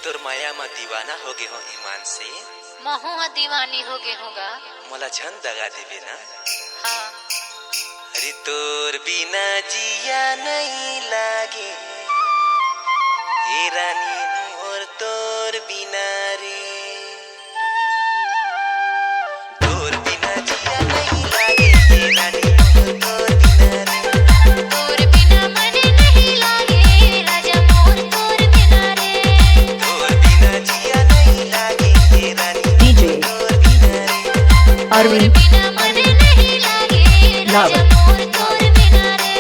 तोर माया में दीवाना हो गे हो ईमान से। महुआ दीवानी हो गे होगा। मोला झन दगा देवे ना। हाँ। अरे तोर बिना जिया नहीं लागे ये रानी मोर तोर बिना रे। तोर बिना जिया नहीं लागे ये रानी मोर तोर बिना रे। तोर बिना मने नहीं लागे राजा मोर तोर बिना रे। तोर बिना जिया नहीं लागे ये रानी DJ तोर बिना रे। Arvind बिना मने नहीं लागे राजा मोर तोर बिना रे।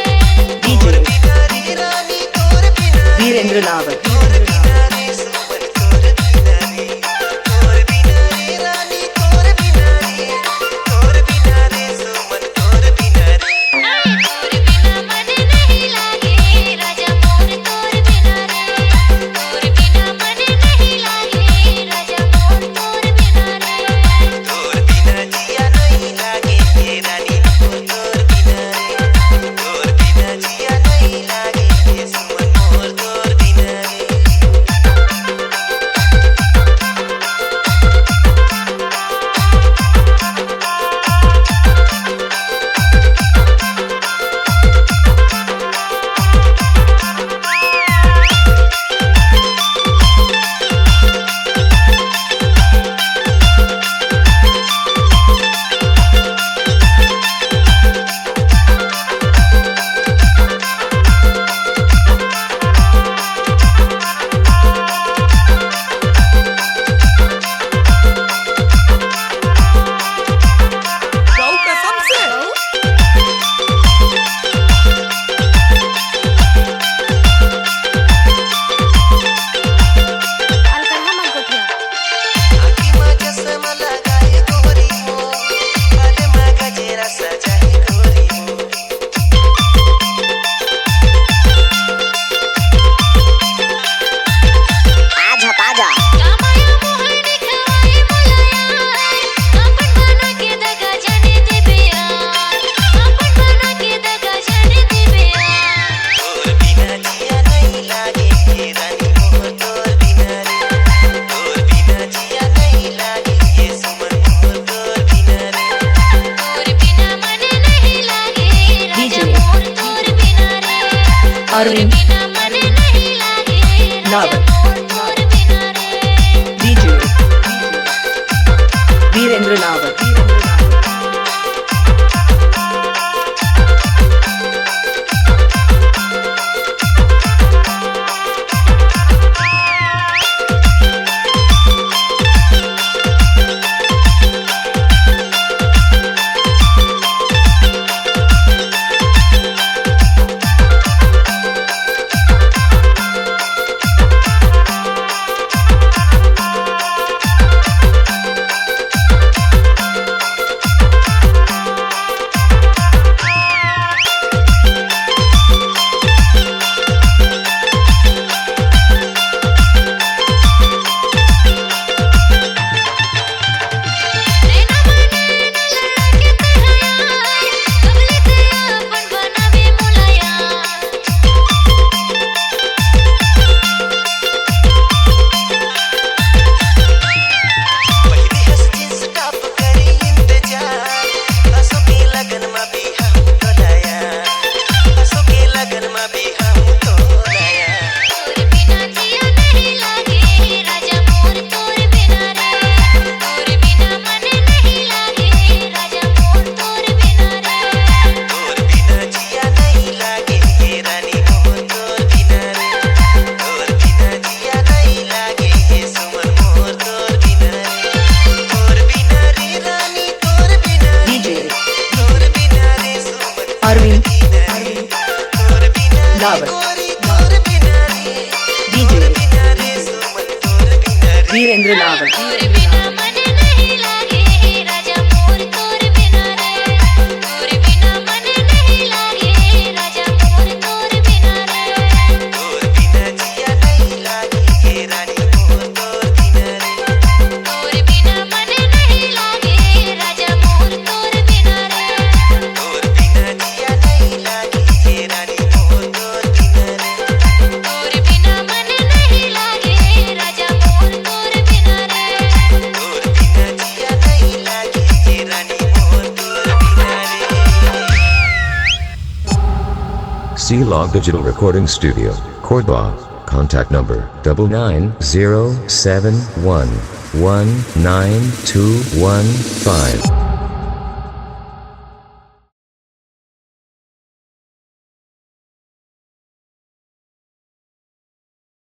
DJ बिना रे रानी तोर बिना रे। Virendra Lawat तोर बिना रे सुमन तोर बिना रे। तोर बिना रे रानी तोर बिना रे। तोर बिना रे सुमन तोर बिना रे। तोर बिना मने नहीं लागे राजा मोर तोर बिना रे। तोर बिना मने नहीं लागे राजा मोर तोर बिना रे। तोर बिना जिया नहीं लागे ये रानी मोर तोर बिना रे। तोर बिना जिया नहीं लागे ये सुमन मोर तोर बिना रे। आँखी में चश्मा लगाए गोरी हो, बाल में गजरा सजाए गोरी हो। कामाया मोहनी खवाई मुलाया अपन बना के दगा जाने दे बेयार। अपन बना के दगा जाने दे बेयार। तोर बिना जिया नहीं लागे ये रानी मोर तोर बिना रे। तोर बिना जिया नहीं लागे ये सुमन मोर तोर बिना रे। तोर बिना मने नहीं लागे राजा DJ मोर तोर बिना रे। Arvind बिना मने नहीं लागे राजा Lawat मोर तोर बिना रे। DJ Virendra Lawat C-Log Digital Recording Studio, Cordoba. Contact number 99071199215.